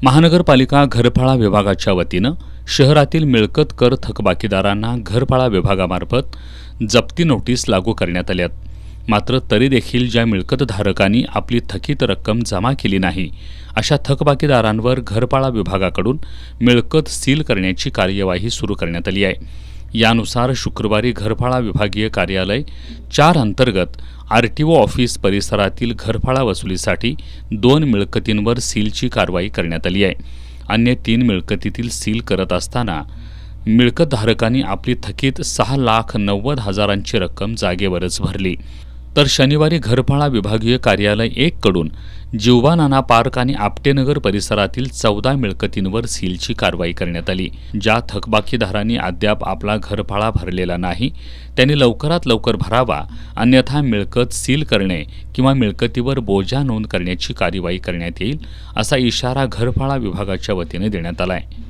महानगरपालिका घरफाळा विभागाच्या वतीनं शहरातील मिळकत कर थकबाकीदारांना घरफाळा विभागामार्फत जप्ती नोटीस लागू करण्यात आल्यात. मात्र तरी देखील ज्या मिळकतधारकांनी आपली थकीत रक्कम जमा केली नाही अशा थकबाकीदारांवर घरफाळा विभागाकडून मिळकत सील करण्याची कार्यवाही सुरू करण्यात आली आहे. यानुसार शुक्रवारी घरफाळा विभागीय कार्यालय 4 अंतर्गत आरटीओ ऑफिस परिसरातील घरफाळा वसुलीसाठी 2 मिळकतींवर सीलची कारवाई करण्यात आली आहे. अन्य 3 मिळकतीतील सील करत असताना मिळकतधारकांनी आपली थकीत 6,90,000ची रक्कम जागेवरच भरली. तर शनिवारी घरफाळा विभागीय कार्यालय 1 कडून जिवबा नाना पार्क आणि आपटेनगर परिसरातील 14 मिळकतींवर सीलची कारवाई करण्यात आली. ज्या थकबाकीदारांनी अद्याप आपला घरफाळा भरलेला नाही त्यांनी लवकरात लवकर भरावा, अन्यथा मिळकत सील करणे किंवा मिळकतीवर बोजा नोंद करण्याची कार्यवाही करण्यात येईल असा इशारा घरफाळा विभागाच्या वतीने देण्यात आला आहे.